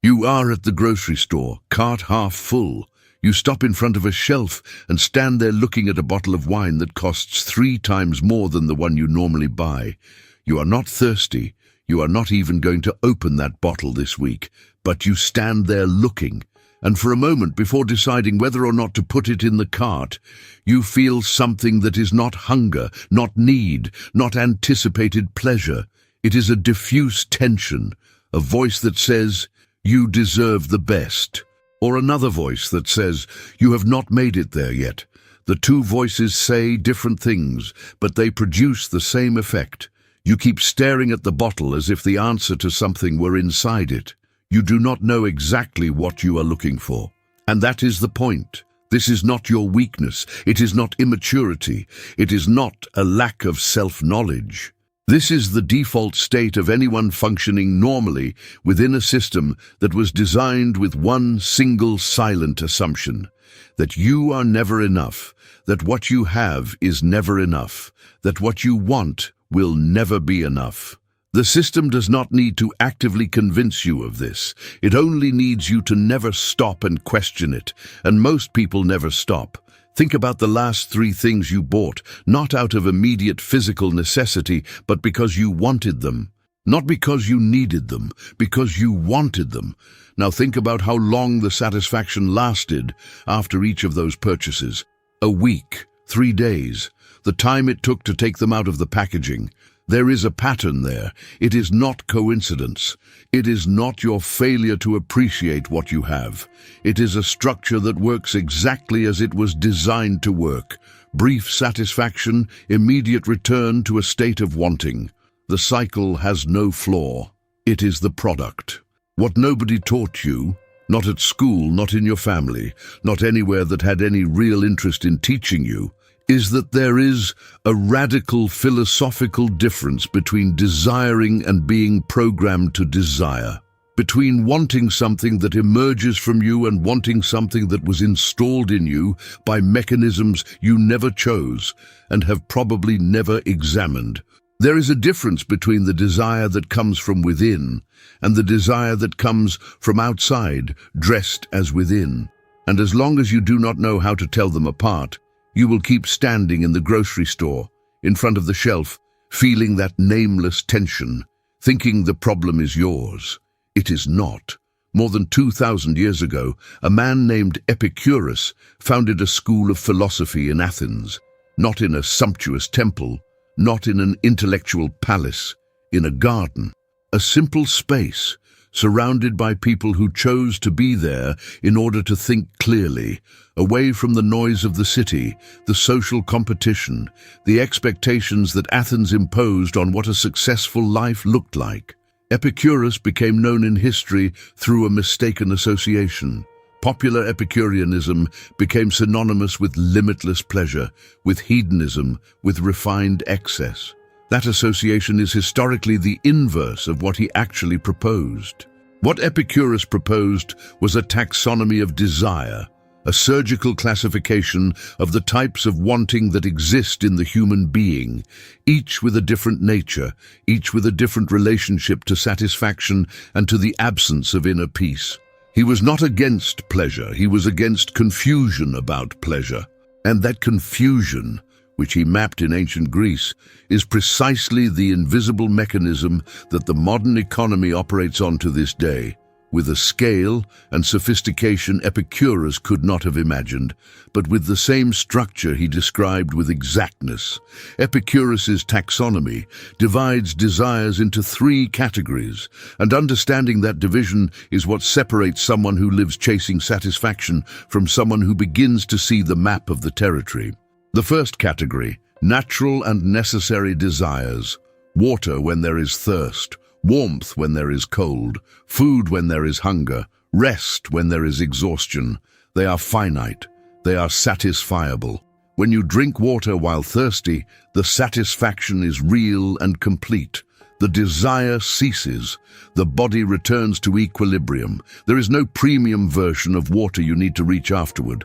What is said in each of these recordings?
You are at the grocery store, cart half full. You stop in front of a shelf and stand there looking at a bottle of wine that costs 3 times more than the one you normally buy. You are not thirsty. You are not even going to open that bottle this week, but you stand there looking, and for a moment before deciding whether or not to put it in the cart, you feel something that is not hunger, not need, not anticipated pleasure. It is a diffuse tension, a voice that says, "You deserve the best," or another voice that says, "You have not made it there yet." The two voices say different things, but they produce the same effect. You keep staring at the bottle as if the answer to something were inside it. You do not know exactly what you are looking for. And that is the point. This is not your weakness. It is not immaturity. It is not a lack of self-knowledge. This is the default state of anyone functioning normally within a system that was designed with one single silent assumption: that you are never enough, that what you have is never enough, that what you want will never be enough. The system does not need to actively convince you of this. It only needs you to never stop and question it, and most people never stop. Think about the last 3 things you bought, not out of immediate physical necessity, but because you wanted them. Not because you needed them, because you wanted them. Now think about how long the satisfaction lasted after each of those purchases. A week, 3 days, the time it took to take them out of the packaging. There is a pattern there. It is not coincidence. It is not your failure to appreciate what you have. It is a structure that works exactly as it was designed to work. Brief satisfaction, immediate return to a state of wanting. The cycle has no flaw. It is the product. What nobody taught you, not at school, not in your family, not anywhere that had any real interest in teaching you, is that there is a radical philosophical difference between desiring and being programmed to desire, between wanting something that emerges from you and wanting something that was installed in you by mechanisms you never chose and have probably never examined. There is a difference between the desire that comes from within and the desire that comes from outside, dressed as within. And as long as you do not know how to tell them apart, you will keep standing in the grocery store, in front of the shelf, feeling that nameless tension, thinking the problem is yours. It is not. More than 2,000 years ago, a man named Epicurus founded a school of philosophy in Athens, not in a sumptuous temple, not in an intellectual palace, in a garden, a simple space, surrounded by people who chose to be there in order to think clearly, away from the noise of the city, the social competition, the expectations that Athens imposed on what a successful life looked like. Epicurus became known in history through a mistaken association. Popular Epicureanism became synonymous with limitless pleasure, with hedonism, with refined excess. That association is historically the inverse of what he actually proposed. What Epicurus proposed was a taxonomy of desire, a surgical classification of the types of wanting that exist in the human being, each with a different nature, each with a different relationship to satisfaction and to the absence of inner peace. He was not against pleasure, he was against confusion about pleasure. And that confusion, which he mapped in ancient Greece, is precisely the invisible mechanism that the modern economy operates on to this day, with a scale and sophistication Epicurus could not have imagined, but with the same structure he described with exactness. Epicurus's taxonomy divides desires into 3 categories, and understanding that division is what separates someone who lives chasing satisfaction from someone who begins to see the map of the territory. The first category, natural and necessary desires: water when there is thirst, warmth when there is cold, food when there is hunger, rest when there is exhaustion. They are finite. They are satisfiable. When you drink water while thirsty, the satisfaction is real and complete. The desire ceases. The body returns to equilibrium. There is no premium version of water you need to reach afterward.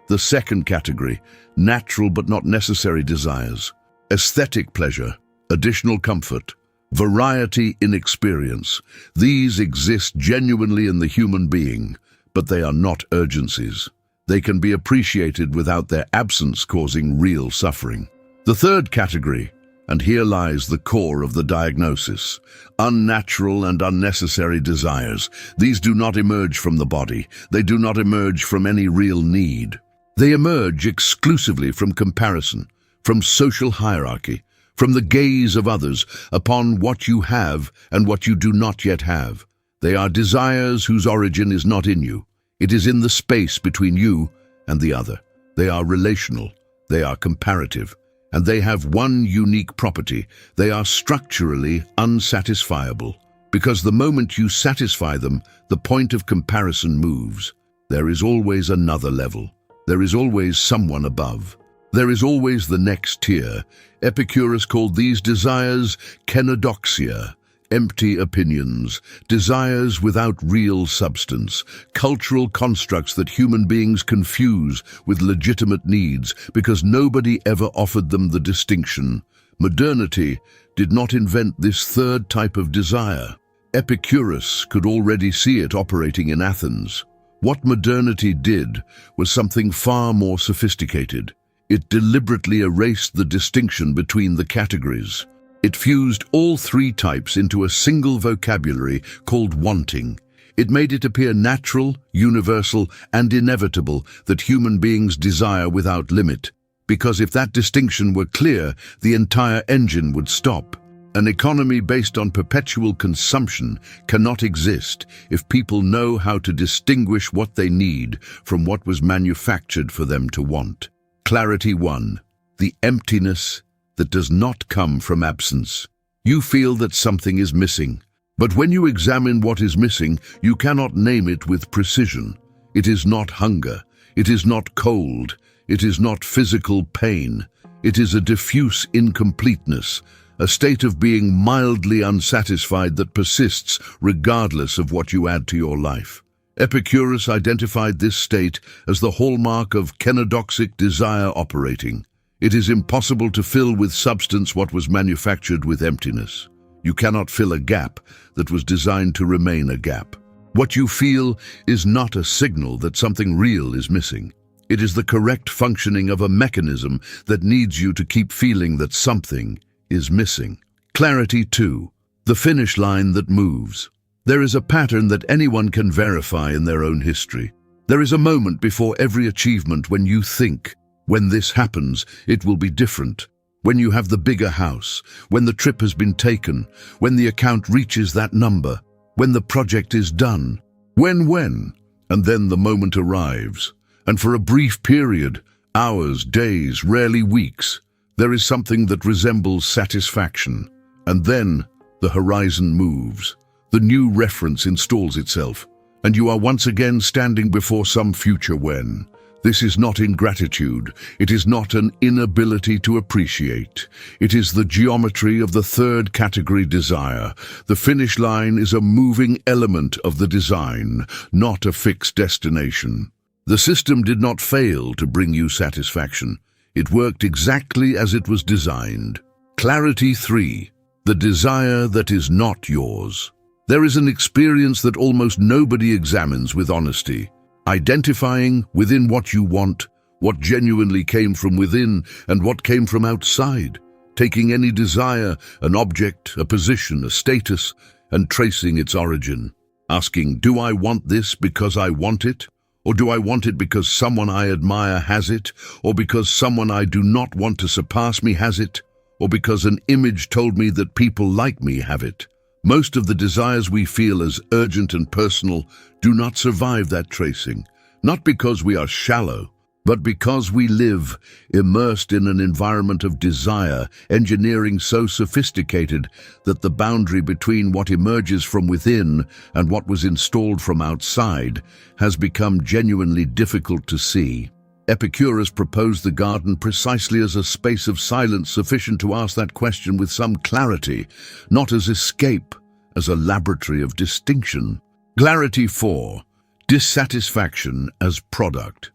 The second category, natural but not necessary desires: aesthetic pleasure, additional comfort, Variety in experience. These exist genuinely in the human being, but they are not urgencies. They can be appreciated without their absence causing real suffering. The third category, and here lies the core of the diagnosis: unnatural and unnecessary desires. These do not emerge from the body. They do not emerge from any real need. They emerge exclusively from comparison, from social hierarchy, from the gaze of others upon what you have and what you do not yet have. They are desires whose origin is not in you. It is in the space between you and the other. They are relational. They are comparative. And they have one unique property: they are structurally unsatisfiable. Because the moment you satisfy them, the point of comparison moves. There is always another level. There is always someone above. There is always the next tier. Epicurus called these desires kenodoxia, empty opinions, desires without real substance, cultural constructs that human beings confuse with legitimate needs because nobody ever offered them the distinction. Modernity did not invent this third type of desire. Epicurus could already see it operating in Athens. What modernity did was something far more sophisticated. It deliberately erased the distinction between the categories. It fused all three types into a single vocabulary called wanting. It made it appear natural, universal, and inevitable that human beings desire without limit. Because if that distinction were clear, the entire engine would stop. An economy based on perpetual consumption cannot exist if people know how to distinguish what they need from what was manufactured for them to want. Clarity 1. The emptiness that does not come from absence. You feel that something is missing, but when you examine what is missing, you cannot name it with precision. It is not hunger, it is not cold, it is not physical pain. It is a diffuse incompleteness, a state of being mildly unsatisfied that persists regardless of what you add to your life. Epicurus identified this state as the hallmark of kenodoxic desire operating. It is impossible to fill with substance what was manufactured with emptiness. You cannot fill a gap that was designed to remain a gap. What you feel is not a signal that something real is missing. It is the correct functioning of a mechanism that needs you to keep feeling that something is missing. Clarity 2. The finish line that moves. There is a pattern that anyone can verify in their own history. There is a moment before every achievement when you think, when this happens, it will be different. When you have the bigger house, when the trip has been taken, when the account reaches that number, when the project is done. When? And then the moment arrives. And for a brief period, hours, days, rarely weeks, there is something that resembles satisfaction. And then the horizon moves. The new reference installs itself, and you are once again standing before some future when. This is not ingratitude. It is not an inability to appreciate. It is the geometry of the third category desire. The finish line is a moving element of the design, not a fixed destination. The system did not fail to bring you satisfaction. It worked exactly as it was designed. Clarity 3. The desire that is not yours. There is an experience that almost nobody examines with honesty. Identifying within what you want, what genuinely came from within and what came from outside. Taking any desire, an object, a position, a status, and tracing its origin. Asking, do I want this because I want it? Or do I want it because someone I admire has it? Or because someone I do not want to surpass me has it? Or because an image told me that people like me have it? Most of the desires we feel as urgent and personal do not survive that tracing, not because we are shallow, but because we live immersed in an environment of desire, engineering so sophisticated that the boundary between what emerges from within and what was installed from outside has become genuinely difficult to see. Epicurus proposed the garden precisely as a space of silence sufficient to ask that question with some clarity, not as escape, as a laboratory of distinction. Clarity 4. Dissatisfaction as product.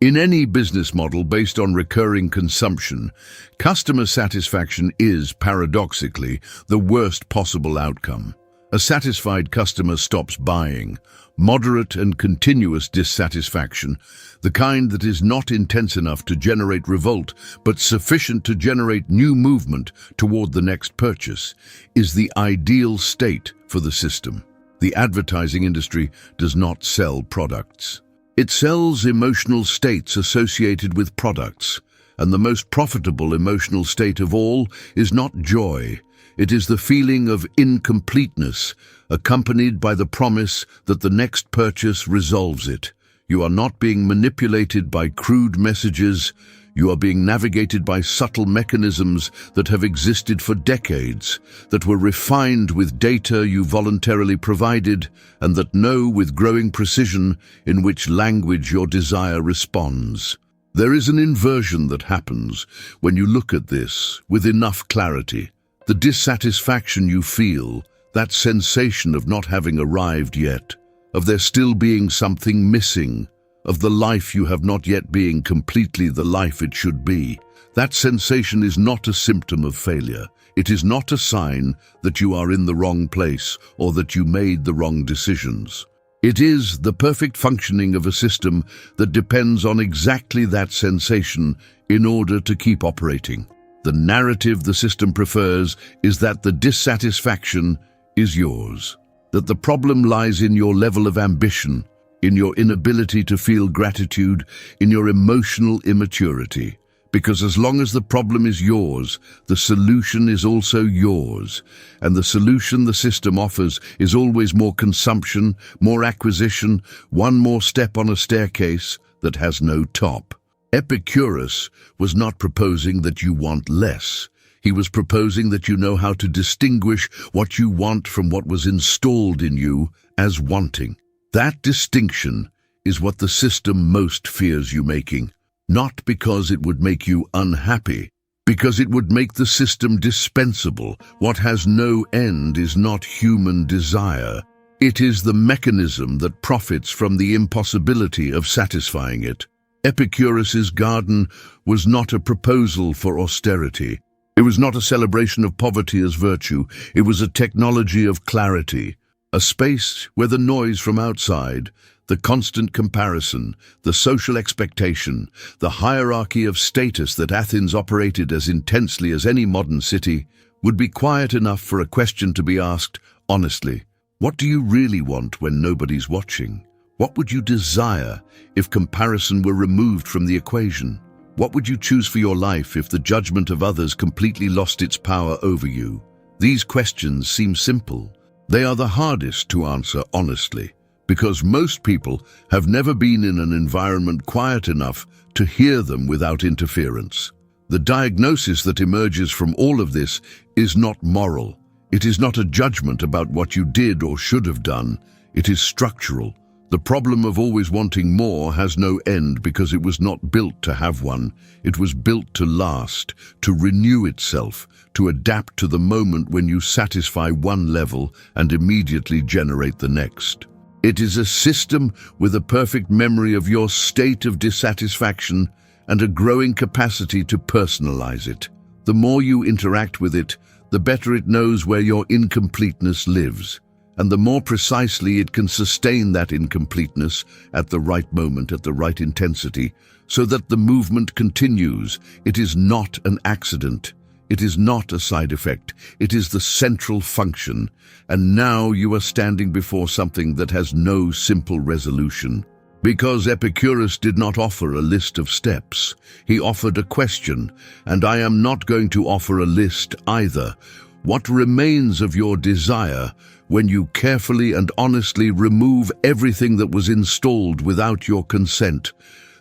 In any business model based on recurring consumption, customer satisfaction is, paradoxically, the worst possible outcome. A satisfied customer stops buying. Moderate and continuous dissatisfaction, the kind that is not intense enough to generate revolt, but sufficient to generate new movement toward the next purchase, is the ideal state for the system. The advertising industry does not sell products. It sells emotional states associated with products, and the most profitable emotional state of all is not joy. It is the feeling of incompleteness, accompanied by the promise that the next purchase resolves it. You are not being manipulated by crude messages. You are being navigated by subtle mechanisms that have existed for decades, that were refined with data you voluntarily provided, and that know with growing precision in which language your desire responds. There is an inversion that happens when you look at this with enough clarity. The dissatisfaction you feel, that sensation of not having arrived yet, of there still being something missing, of the life you have not yet being completely the life it should be. That sensation is not a symptom of failure. It is not a sign that you are in the wrong place or that you made the wrong decisions. It is the perfect functioning of a system that depends on exactly that sensation in order to keep operating. The narrative the system prefers is that the dissatisfaction is yours, that the problem lies in your level of ambition, in your inability to feel gratitude, in your emotional immaturity. Because as long as the problem is yours, the solution is also yours. And the solution the system offers is always more consumption, more acquisition, one more step on a staircase that has no top. Epicurus was not proposing that you want less. He was proposing that you know how to distinguish what you want from what was installed in you as wanting. That distinction is what the system most fears you making, not because it would make you unhappy, because it would make the system dispensable. What has no end is not human desire. It is the mechanism that profits from the impossibility of satisfying it. Epicurus's garden was not a proposal for austerity. It was not a celebration of poverty as virtue. It was a technology of clarity, a space where the noise from outside, the constant comparison, the social expectation, the hierarchy of status that Athens operated as intensely as any modern city, would be quiet enough for a question to be asked honestly. What do you really want when nobody's watching? What would you desire if comparison were removed from the equation? What would you choose for your life if the judgment of others completely lost its power over you? These questions seem simple. They are the hardest to answer honestly, because most people have never been in an environment quiet enough to hear them without interference. The diagnosis that emerges from all of this is not moral. It is not a judgment about what you did or should have done. It is structural. The problem of always wanting more has no end because it was not built to have one. It was built to last, to renew itself, to adapt to the moment when you satisfy one level and immediately generate the next. It is a system with a perfect memory of your state of dissatisfaction and a growing capacity to personalize it. The more you interact with it, the better it knows where your incompleteness lives, and the more precisely it can sustain that incompleteness at the right moment, at the right intensity, so that the movement continues. It is not an accident. It is not a side effect. It is the central function. And now you are standing before something that has no simple resolution. Because Epicurus did not offer a list of steps, he offered a question, and I am not going to offer a list either. What remains of your desire when you carefully and honestly remove everything that was installed without your consent?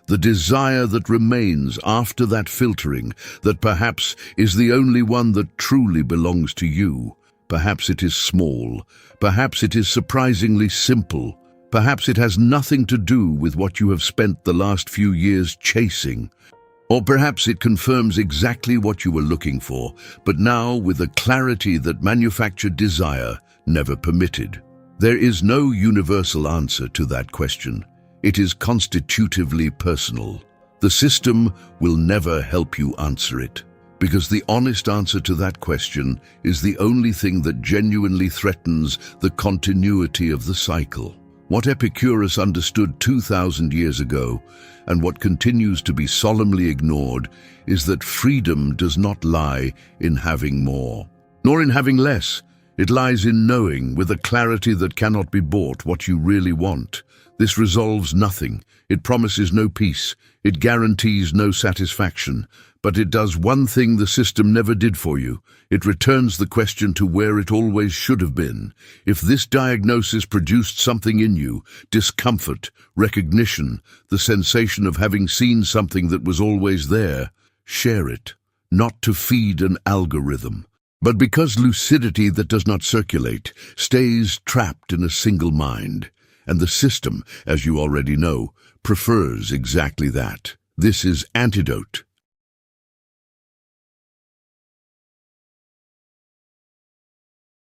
The desire that remains after that filtering, that perhaps is the only one that truly belongs to you. Perhaps it is small. Perhaps it is surprisingly simple. Perhaps it has nothing to do with what you have spent the last few years chasing. Or perhaps it confirms exactly what you were looking for, but now with a clarity that manufactured desire never permitted. There is no universal answer to that question. It is constitutively personal. The system will never help you answer it, because the honest answer to that question is the only thing that genuinely threatens the continuity of the cycle. What Epicurus understood 2,000 years ago, and what continues to be solemnly ignored, is that freedom does not lie in having more, nor in having less. It lies in knowing, with a clarity that cannot be bought, what you really want. This resolves nothing. It promises no peace. It guarantees no satisfaction. But it does one thing the system never did for you. It returns the question to where it always should have been. If this diagnosis produced something in you, discomfort, recognition, the sensation of having seen something that was always there, share it, not to feed an algorithm, but because lucidity that does not circulate stays trapped in a single mind. And the system, as you already know, prefers exactly that. This is antidote.